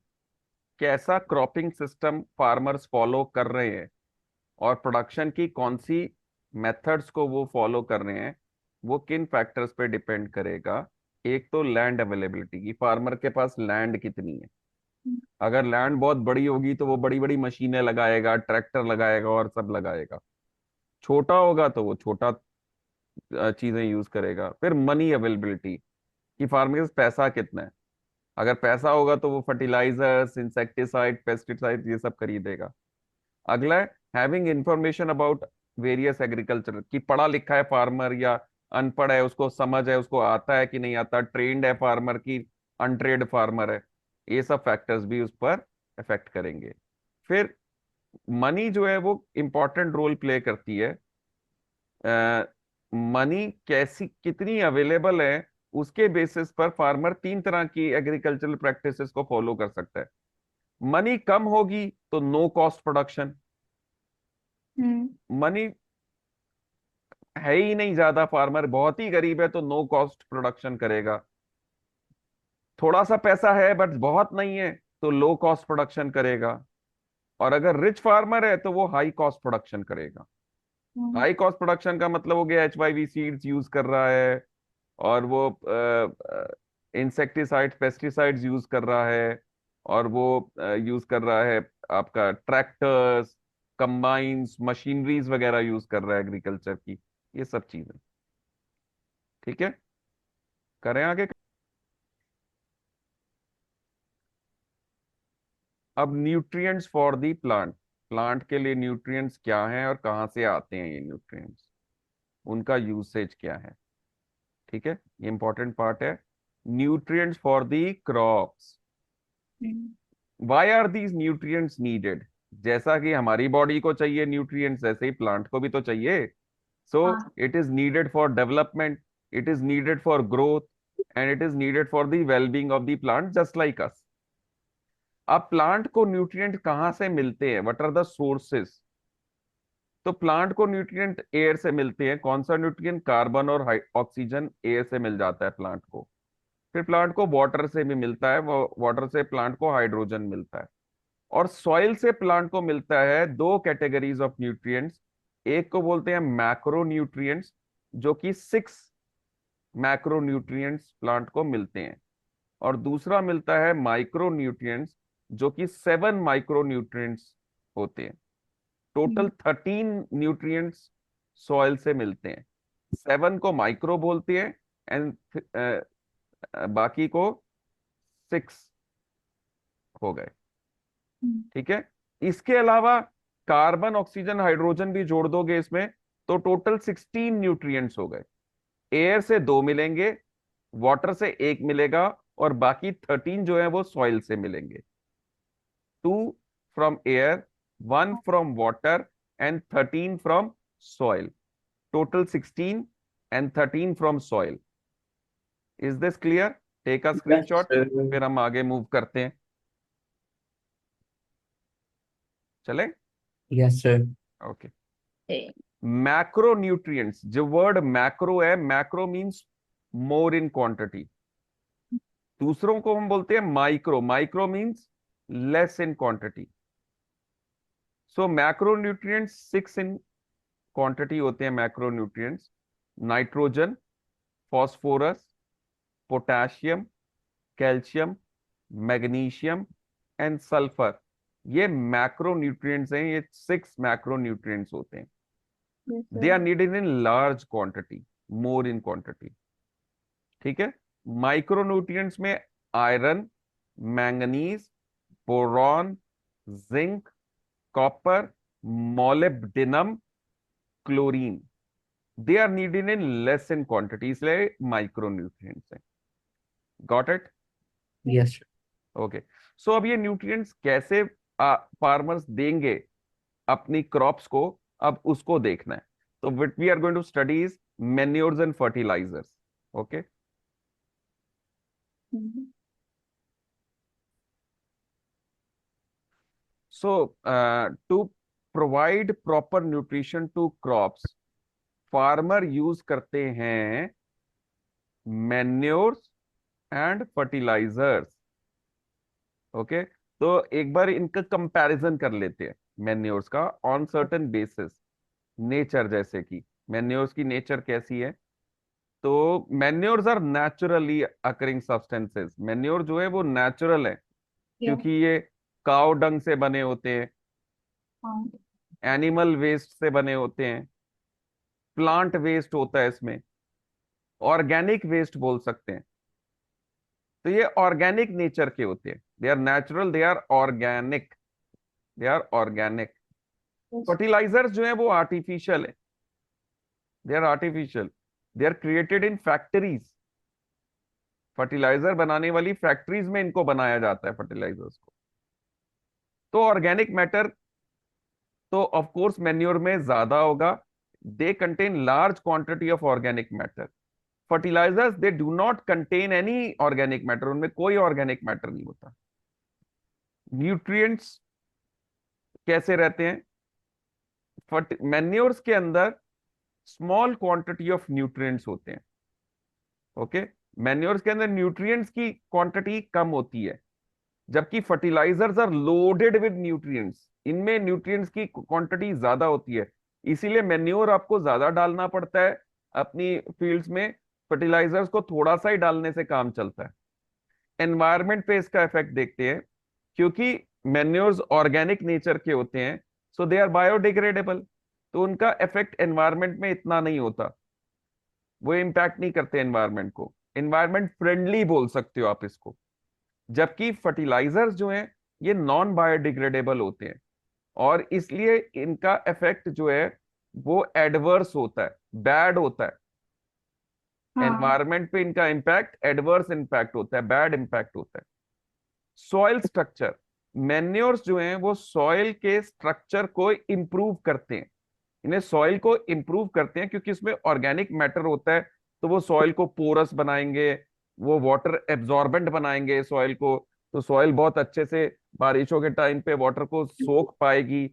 कैसा क्रॉपिंग सिस्टम फार्मर्स फॉलो कर रहे हैं और प्रोडक्शन की कौन सी मेथड्स को वो फॉलो कर रहे हैं, वो किन फैक्टर्स पे डिपेंड करेगा। एक तो लैंड अवेलेबिलिटी की, फार्मर के पास लैंड कितनी है। अगर लैंड बहुत बड़ी होगी तो वो बड़ी बड़ी मशीनें लगाएगा, ट्रैक्टर लगाएगा और सब लगाएगा। छोटा होगा तो वो छोटा चीजें यूज करेगा। फिर मनी अवेलेबिलिटी, कि फार्मर के पास पैसा कितना है। अगर पैसा होगा तो वो फर्टिलाइजर्स, इंसेक्टिसाइड, पेस्टिसाइड ये सब खरीदेगा। अगला है having information about various agriculture, कि पढ़ा लिखा है फार्मर या अनपढ़ है, उसको समझ है, उसको आता है कि नहीं आता, ट्रेंड है फार्मर की अनट्रेड फार्मर है। ये सब फैक्टर्स भी उस पर इफेक्ट करेंगे। फिर मनी जो है वो इंपॉर्टेंट रोल प्ले करती है। मनी कैसी कितनी अवेलेबल है, उसके बेसिस पर फार्मर तीन तरह की एग्रीकल्चरल प्रैक्टिसेस को फॉलो कर सकता है। मनी कम होगी तो नो कॉस्ट प्रोडक्शन। हम्म। मनी है ही नहीं ज्यादा, फार्मर बहुत ही गरीब है तो नो कॉस्ट प्रोडक्शन करेगा। थोड़ा सा पैसा है बट बहुत नहीं है तो लो कॉस्ट प्रोडक्शन करेगा। और अगर रिच फार्मर है तो वो हाई कॉस्ट प्रोडक्शन करेगा। हम्म। हाई कॉस्ट प्रोडक्शन का मतलब हो गया HYV सीड्स यूज कर रहा है, और वो इंसेक्टिसाइड पेस्टिसाइड्स यूज कर रहा है, और वो यूज कर रहा है आपका ट्रैक्टर्स, कंबाइंस, मशीनरीज वगैरह यूज कर रहा है एग्रीकल्चर की। ये सब चीजें ठीक है। करें आगे। अब nutrients for the plant, plant के लिए न्यूट्रिएंट्स क्या हैं और कहाँ से आते हैं ये न्यूट्रिएंट्स, उनका यूसेज क्या है। ठीक है, ये इंपॉर्टेंट पार्ट है। Nutrients for the crops, hmm. Why are these nutrients needed. जैसा कि हमारी बॉडी को चाहिए न्यूट्रिएंट्स, ऐसे ही प्लांट को भी तो चाहिए। सो हाँ। It is needed for development, it is needed for growth, and it is needed for the wellbeing of the plant just like us. अब प्लांट को न्यूट्रिएंट कहाँ से मिलते हैं, व्हाट आर द सोर्सेस। तो प्लांट को न्यूट्रिएंट एयर से मिलते हैं। कौन सा न्यूट्रिएंट, कार्बन और ऑक्सीजन एयर से मिल जाता है प्लांट को। फिर प्लांट को वाटर से भी मिलता है, वो वाटर से प्लांट को हाइड्रोजन मिलता है। और सॉइल से प्लांट को मिलता है दो कैटेगरीज ऑफ न्यूट्रिएंट्स। एक को बोलते हैं मैक्रो न्यूट्रिएंट्स, जो कि 6 मैक्रो न्यूट्रिएंट्स प्लांट को मिलते हैं। और दूसरा मिलता है माइक्रो न्यूट्रिएंट्स, जो कि 7 माइक्रो न्यूट्रिएंट्स होते हैं। टोटल 13 न्यूट्रिएंट्स सॉइल से मिलते हैं। 7 को माइक्रो बोलते हैं एंड बाकी को 6 हो गए। ठीक है, इसके अलावा कार्बन, ऑक्सीजन, हाइड्रोजन भी जोड़ दोगे इसमें तो टोटल 16 न्यूट्रिएंट्स हो गए। एयर से 2 मिलेंगे, वाटर से 1 मिलेगा, और बाकी 13 जो है वो सॉइल से मिलेंगे। 2 from air, 1 from water and 13 from soil. Total 16 and 13 from soil. Is this clear? Take a Yes, screenshot, sir. फिर हम आगे मूव करते हैं। चले? Yes, sir. Okay. Uh, macro nutrients, जो वर्ड मैक्रो है, macro means more in quantity. दूसरों को हम बोलते हैं micro, micro means less in quantity. So macro nutrients 6 in quantity होते हैं। Macro nutrients nitrogen, phosphorus, potassium, calcium, magnesium and sulphur. ये मैक्रो न्यूट्रिएंट्स हैं, ये 6 मैक्रो न्यूट्रिएंट्स होते हैं। yes they sir। Are needed in large quantity, more in quantity. ठीक है। Micro nutrients में iron, manganese, boron, zinc, copper, molybdenum, chlorine, they are needed in less in quantity, इसलिए micro nutrients हैं। Got it? Yes, sir. Okay. So अब ये nutrients कैसे farmers देंगे अपनी क्रॉप्स को, अब उसको देखना है। तो with we are going to studies manures and fertilizers. Okay. Hmm. So to provide proper nutrition to crops, farmer use करते हैं मैन्योर्स एंड फर्टिलाइजर्स। ओके, तो एक बार इनका कंपैरिजन कर लेते हैं मैन्योर्स का ऑन सर्टेन बेसिस। नेचर, जैसे कि मैन्योर्स की नेचर कैसी है, तो manures are naturally occurring substances. Manure जो है वो नेचुरल है, या क्योंकि ये काव डंग से बने होते हैं, हाँ एनिमल वेस्ट से बने होते हैं, प्लांट वेस्ट होता है इसमें, ऑर्गेनिक वेस्ट बोल सकते हैं। तो ये ऑर्गेनिक नेचर के होते हैं, they are natural, they are organic, they are organic. yes, fertilizers जो है वो आर्टिफिशियल है, they are artificial, they are created in factories. Fertilizer बनाने वाली फैक्ट्रीज में इनको बनाया जाता है फर्टिलाइजर्स को। तो ऑर्गेनिक मैटर तो ऑफ कोर्स मैन्योर में ज्यादा होगा, they contain large quantity of organic matter. Fertilizers they do not contain any organic matter, उनमें कोई ऑर्गेनिक मैटर नहीं होता। न्यूट्रिएंट्स कैसे रहते हैं, मैन्योर्स के अंदर स्मॉल क्वांटिटी ऑफ न्यूट्रिएंट्स होते हैं। ओके, मैन्योर्स के अंदर न्यूट्रिएंट्स की क्वांटिटी कम होती है, जबकि fertilizers are loaded with nutrients, इनमें न्यूट्रिएंट्स की क्वांटिटी ज्यादा होती है। इसीलिए मैन्योर आपको ज्यादा डालना पड़ता है अपनी फील्ड्स में, फर्टिलाइजर्स को थोड़ा सा ही डालने से काम चलता है। एनवायरनमेंट पे इसका इफेक्ट देखते हैं, क्योंकि मैन्योर्स ऑर्गेनिक नेचर के होते हैं, सो दे आर बायोडिग्रेडेबल, तो उनका इफेक्ट एनवायरनमेंट में इतना नहीं होता, वो इम्पैक्ट नहीं करते एनवायरनमेंट को, एनवायरनमेंट फ्रेंडली बोल सकते हो आप इसको। जबकि फर्टिलाइजर्स जो हैं ये नॉन बायोडिग्रेडेबल होते हैं, और इसलिए इनका इफेक्ट जो है वो एडवर्स होता है, बैड होता है। हाँ एनवायरनमेंट पे इनका इम्पैक्ट एडवर्स इम्पैक्ट होता है, बैड इम्पैक्ट होता है। सॉइल स्ट्रक्चर, मैन्योर्स जो हैं वो सॉइल के स्ट्रक्चर को इंप्रूव करते हैं, इन्हें सॉइल को इंप्रूव करते हैं, क्योंकि इसमें ऑर्गेनिक मैटर होता है, तो वो सॉइल को पोरस बनाएंगे, वो वाटर एब्जॉर्बेंट बनाएंगे सॉइल को, तो सॉइल बहुत अच्छे से बारिशों के टाइम पे वाटर को सोख पाएगी।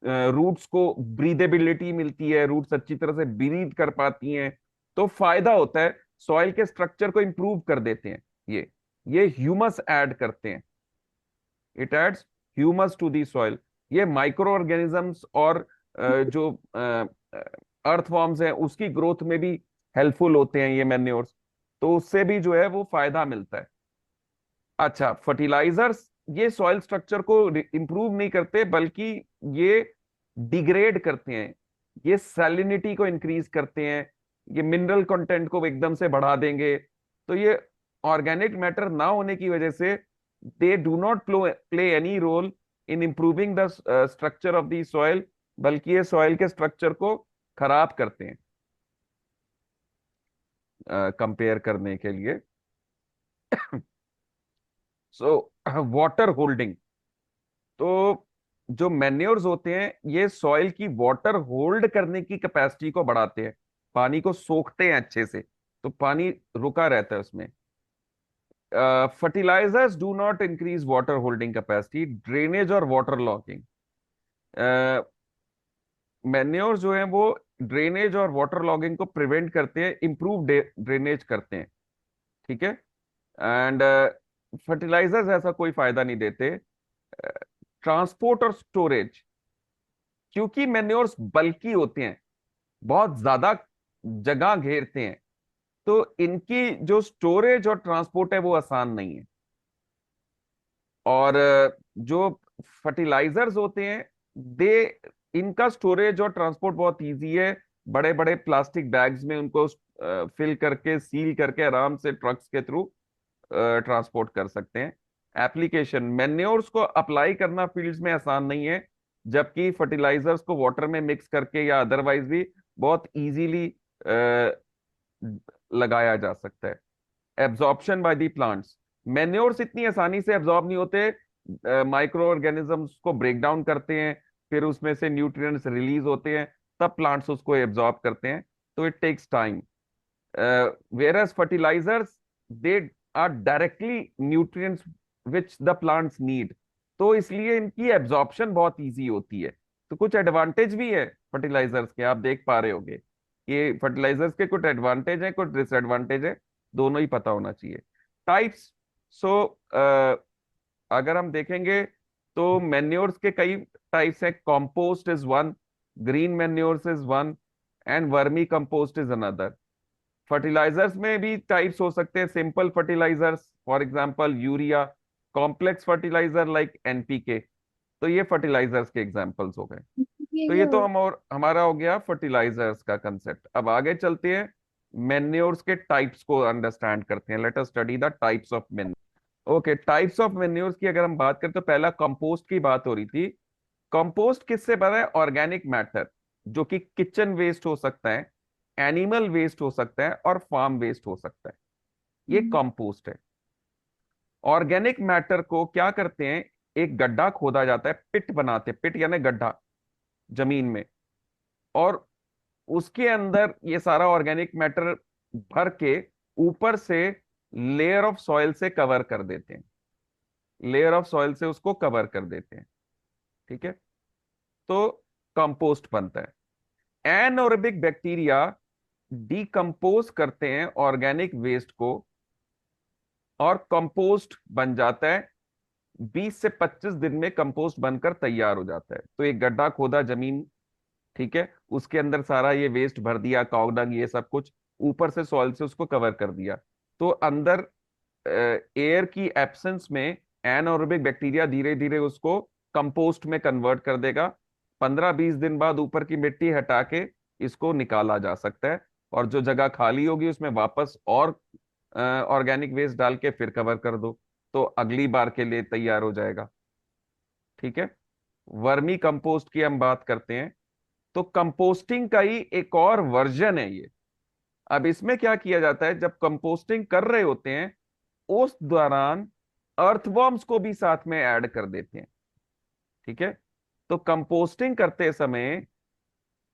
रूट्स को ब्रीदेबिलिटी मिलती है, रूट्स अच्छी तरह से ब्रीद कर पाती हैं, तो फायदा होता है। सॉइल के स्ट्रक्चर को इंप्रूव कर देते हैं ये ह्यूमस ऐड करते हैं, it adds humus to the soil. ये माइक्रो ऑर्गेनिजम्स और जो अर्थवॉर्म्स हैं उसकी ग्रोथ में भी हेल्पफुल होते हैं ये मैन्योर्स, तो उससे भी जो है वो फायदा मिलता है। अच्छा, फर्टिलाइजर्स ये सॉइल स्ट्रक्चर को इंप्रूव नहीं करते, बल्कि ये डिग्रेड करते हैं, ये सैलिनिटी को इंक्रीज करते हैं, ये मिनरल कंटेंट को एकदम से बढ़ा देंगे। तो ये ऑर्गेनिक मैटर ना होने की वजह से they do not play any role in improving the structure of the soil, बल्कि ये सॉइल के स्ट्रक्चर को खराब करते हैं कंपेयर करने के लिए। सो वाटर होल्डिंग, तो जो मैन्योर्स होते हैं ये सॉइल की वाटर होल्ड करने की कैपेसिटी को बढ़ाते हैं, पानी को सोखते हैं अच्छे से, तो पानी रुका रहता है उसमें। Fertilizers do not increase water holding capacity, drainage और वाटर लॉगिंग। मैन्योर जो है वो ड्रेनेज और वाटर लॉगिंग को प्रिवेंट करते हैं, इंप्रूव ड्रेनेज करते हैं, ठीक है। एंड फर्टिलाइजर्स ऐसा कोई फायदा नहीं देते। ट्रांसपोर्ट और स्टोरेज, क्योंकि मैन्योर्स बल्की होते हैं, बहुत ज्यादा जगह घेरते हैं, तो इनकी जो स्टोरेज और ट्रांसपोर्ट है वो आसान नहीं है। और जो फर्टिलाइजर्स होते हैं दे इनका स्टोरेज और ट्रांसपोर्ट बहुत इजी है, बड़े बड़े प्लास्टिक बैग्स में उनको फिल करके सील करके आराम से ट्रक्स के थ्रू ट्रांसपोर्ट कर सकते हैं। एप्लीकेशन, मैन्योर्स को अप्लाई करना फील्ड्स में आसान नहीं है, जबकि फर्टिलाइजर्स को वाटर में मिक्स करके या अदरवाइज भी बहुत इजीली लगाया जा सकता है। Absorption by the plants, manures इतनी आसानी से एब्जॉर्ब नहीं होते, माइक्रो ऑर्गेनिजम्स को ब्रेक डाउन करते हैं, फिर उसमें से न्यूट्रिएंट्स रिलीज होते हैं, तब प्लांट्स उसको एब्जॉर्ब करते हैं, तो it takes time. whereas fertilizers they are directly nutrients which the plants need, तो इसलिए इनकी एब्जॉर्प्शन बहुत इजी होती है। तो कुछ एडवांटेज भी है फर्टिलाइजर्स के, आप देख पा रहे होगे। ये फर्टिलाइजर्स के कुछ एडवांटेज है, कुछ डिसएडवांटेज है, दोनों ही पता होना चाहिए। टाइप्स। सो अगर हम देखेंगे तो मैन्योर्स के कई टाइप्स हैं। Compost is one, green manures is one, and vermi compost is another. Fertilizers में भी टाइप्स हो सकते हैं। Simple fertilizers, for example urea. Complex fertilizer like NPK. तो ये फर्टिलाइजर्स के एग्जांपल्स हो गए। ये तो ये क्या तो होता हम, और हमारा हो गया फर्टिलाइजर्स का कंसेप्ट। अब आगे चलते हैं, मेन्योर्स के टाइप्स को अंडरस्टैंड करते हैं। Let us study the types of manure. Okay, types of manures की अगर हम बात करें तो पहला कंपोस्ट की बात हो रही थी। कंपोस्ट किससे बना है? ऑर्गेनिक मैटर, जो कि किचन वेस्ट हो सकता है, एनिमल वेस्ट हो सकता है, और फार्म वेस्ट हो सकता है। ये है? कंपोस्ट है। ऑर्गेनिक मैटर को क्या करते हैं, एक गड्ढा खोदा जाता है, पिट बनाते हैं, पिट यानी गड्ढा जमीन में, और उसके अंदर ये सारा ऑर्गेनिक मैटर भर के ऊपर से लेयर ऑफ सॉइल से कवर कर देते हैं। लेयर ऑफ सॉइल से उसको कवर कर देते हैं। ठीक है, तो कंपोस्ट बनता है। एनओरेबिक बैक्टीरिया डिकम्पोज करते हैं ऑर्गेनिक वेस्ट को, और कंपोस्ट बन जाता है। 20 से 25 दिन में कंपोस्ट बनकर तैयार हो जाता है। तो एक गड्ढा खोदा जमीन, ठीक है, उसके अंदर सारा ये वेस्ट भर दिया, काव डंग ये सब कुछ, ऊपर से सॉइल से उसको कवर कर दिया। तो अंदर एयर की एब्सेंस में एनएरोबिक बैक्टीरिया धीरे धीरे उसको कंपोस्ट में कन्वर्ट कर देगा। 15-20 दिन बाद ऊपर की मिट्टी हटा के इसको निकाला जा सकता है, और जो जगह खाली होगी उसमें वापस और ऑर्गेनिक वेस्ट डाल के फिर कवर कर दो, तो अगली बार के लिए तैयार हो जाएगा। ठीक है, वर्मी कंपोस्ट की हम बात करते हैं। तो कंपोस्टिंग का ही एक और वर्जन है ये। अब इसमें क्या किया जाता है, जब कंपोस्टिंग कर रहे होते हैं उस दौरान अर्थवॉर्म्स को भी साथ में ऐड कर देते हैं। ठीक है, तो कंपोस्टिंग करते समय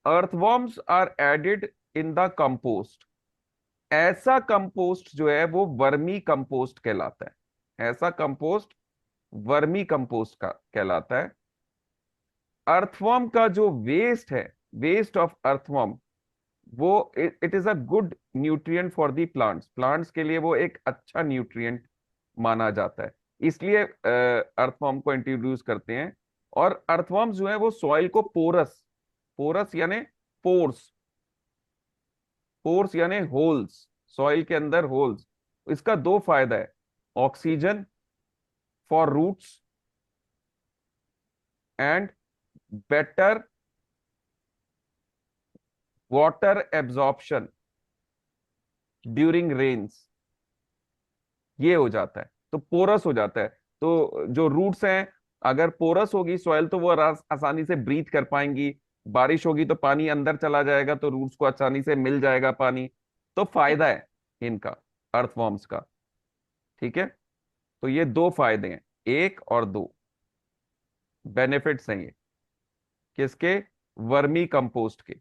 earthworms are added in the compost. ऐसा कंपोस्ट जो है वो वर्मी कंपोस्ट कहलाता है। ऐसा कंपोस्ट वर्मी कंपोस्ट का कहलाता है। अर्थवॉर्म का जो वेस्ट है, वेस्ट ऑफ अर्थवॉर्म, वो it is a good nutrient for the plants. Plants के लिए वो एक अच्छा न्यूट्रिएंट माना जाता है, इसलिए अर्थवॉर्म को इंट्रोड्यूस करते हैं। और अर्थवॉर्म्स जो है वो सॉइल को पोरस, पोरस यानी पोर्स, पोर्स यानी होल्स, सॉइल के अंदर होल्स। इसका दो फायदा है, oxygen for roots and better water absorption during rains. ये हो जाता है, तो पोरस हो जाता है। तो जो रूट्स हैं, अगर पोरस होगी सॉइल तो वो आसानी से ब्रीथ कर पाएंगी। बारिश होगी तो पानी अंदर चला जाएगा, तो रूट्स को आसानी से मिल जाएगा पानी। तो फायदा है इनका, अर्थवॉर्म्स का। ठीक है, तो ये दो फायदे हैं, एक और दो बेनिफिट्स हैं ये किसके? वर्मी कंपोस्ट के।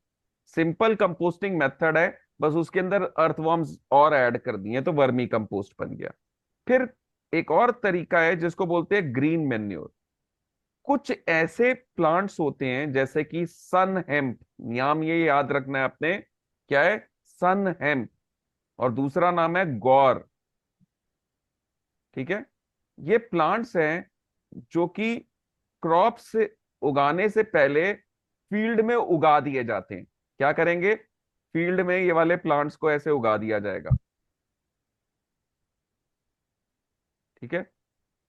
सिंपल कंपोस्टिंग मेथड है, बस उसके अंदर अर्थवॉर्म्स और ऐड कर दिए तो वर्मी कंपोस्ट बन गया। फिर एक और तरीका है जिसको बोलते हैं ग्रीन मेन्योर। कुछ ऐसे प्लांट्स होते हैं जैसे कि सन हेम्प, नाम ये याद रखना है आपने, क्या है? सन हेम्प। और दूसरा नाम है गौर। ठीक है, ये प्लांट्स हैं जो कि क्रॉप से उगाने से पहले फील्ड में उगा दिए जाते हैं। क्या करेंगे? फील्ड में ये वाले प्लांट्स को ऐसे उगा दिया जाएगा। ठीक है,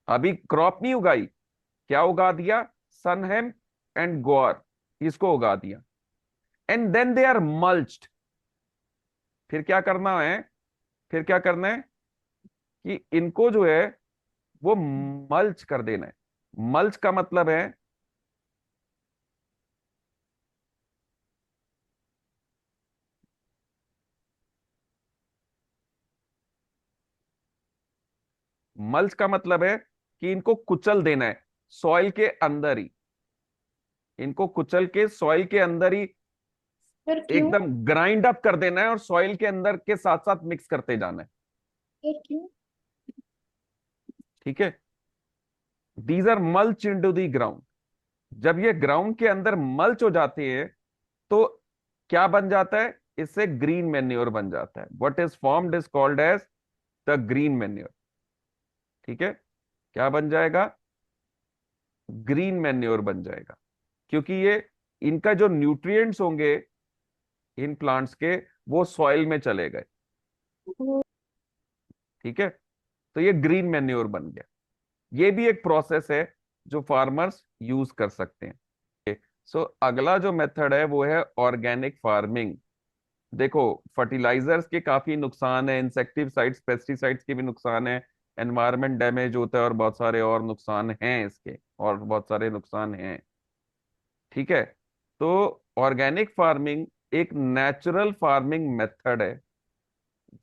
अभी क्रॉप नहीं उगाई, क्या उगा दिया? सनहेम एंड ग्वार, इसको उगा दिया। And then they are mulched. फिर क्या करना है? फिर क्या करना है कि इनको जो है वो मल्च कर देना है। मल्च का मतलब है, मल्च का मतलब है कि इनको कुचल देना है सॉइल के अंदर ही। इनको कुचल के सॉइल के अंदर ही फिर क्यों? एकदम ग्राइंड अप कर देना है, और सॉइल के अंदर के साथ साथ मिक्स करते जाना है। फिर क्यों? ठीक है, these are mulch into the ground. जब ये ग्राउंड के अंदर मल्च हो जाते हैं तो क्या बन जाता है, इससे ग्रीन मैन्योर बन जाता है। What is formed is called as the green manure. ठीक है, क्या बन जाएगा, ग्रीन मैन्योर बन जाएगा, क्योंकि ये इनका जो न्यूट्रिएंट्स होंगे इन प्लांट्स के वो सॉइल में चले गए। ठीक है, तो ये ग्रीन मैन्योर बन गया। ये भी एक प्रोसेस है जो फार्मर्स यूज कर सकते हैं। सो अगला जो मेथड है वो है ऑर्गेनिक फार्मिंग। देखो, फर्टिलाइजर्स के काफी नुकसान है, इंसेक्टिसाइड्स पेस्टिसाइड्स के भी नुकसान है, एनवायरनमेंट डैमेज होता है और बहुत सारे और नुकसान हैं इसके, और बहुत सारे नुकसान हैं। ठीक है, तो ऑर्गेनिक फार्मिंग एक नेचुरल फार्मिंग मेथड है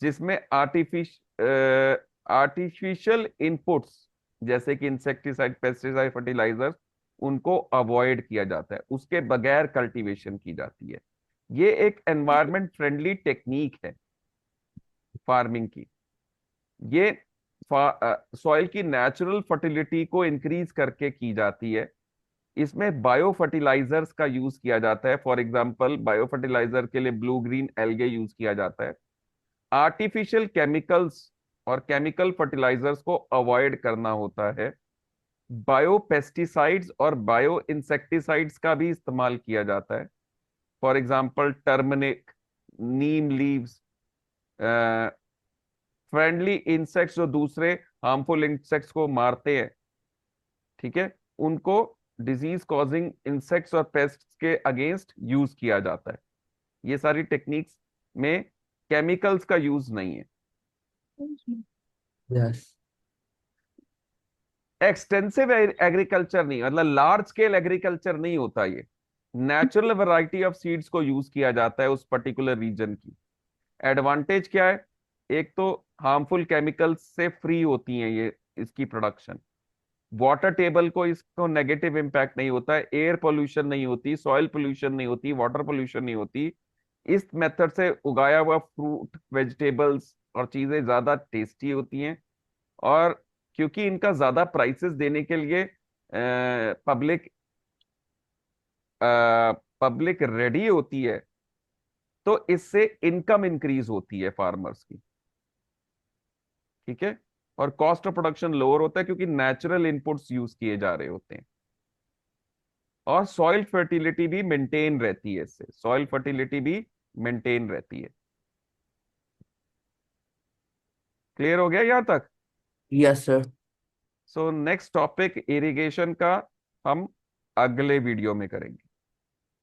जिसमें आर्टिफिशियल इनपुट्स जैसे कि इंसेक्टिसाइड पेस्टिसाइड फर्टिलाइजर्स उनको अवॉइड किया जाता है, उसके बगैर कल्टीवेशन की जाती है। ये एक एनवायरमेंट फ्रेंडली टेक्निक है फार्मिंग की। ये सॉइल की नेचुरल फर्टिलिटी को इंक्रीज करके की जाती है। इसमें बायो फर्टिलाइजर्स का यूज किया जाता है। फॉर एग्जांपल, बायो फर्टिलाइजर के लिए ब्लू ग्रीन एल्गे यूज किया जाता है। आर्टिफिशियल केमिकल्स और केमिकल फर्टिलाइजर्स को अवॉइड करना होता है। बायो पेस्टिसाइड्स और बायो इंसेक्टिसाइड्स का भी इस्तेमाल किया जाता है। For example turmeric, Neem leaves, friendly insects जो दूसरे हार्मफुल इंसेक्ट्स को मारते हैं, ठीक है, उनको डिजीज कॉजिंग इंसेक्ट्स और पेस्ट्स के अगेंस्ट यूज किया जाता है। ये सारी टेक्निक्स में केमिकल्स का यूज नहीं है। यस। एक्सटेंसिव एग्रीकल्चर नहीं, मतलब लार्ज स्केल एग्रीकल्चर नहीं होता ये। नेचुरल वैरायटी ऑफ सीड्स को यूज किया जाता है उस पर्टिकुलर रीजन की। एडवांटेज क्या है, एक तो हार्मफुल केमिकल्स से फ्री होती है ये, इसकी प्रोडक्शन। वाटर टेबल को इसको नेगेटिव इम्पैक्ट नहीं होता है, एयर पोल्यूशन नहीं होती, सॉइल पोल्यूशन नहीं होती, वाटर पोल्यूशन नहीं होती। इस मेथड से उगाया हुआ फ्रूट वेजिटेबल्स और चीजें ज्यादा टेस्टी होती हैं। और क्योंकि इनका ज्यादा प्राइसेस देने के लिए पब्लिक पब्लिक रेडी होती है, तो इससे इनकम इंक्रीज होती है फार्मर्स की। ठीक है, और कॉस्ट ऑफ प्रोडक्शन लोअर होता है क्योंकि नेचुरल इनपुट्स यूज किए जा रहे होते हैं। और सॉइल फर्टिलिटी भी मेंटेन रहती है, इससे सॉइल फर्टिलिटी भी मेंटेन रहती है। क्लियर हो गया यहां तक? Yes sir. So next topic irrigation का हम अगले वीडियो में करेंगे।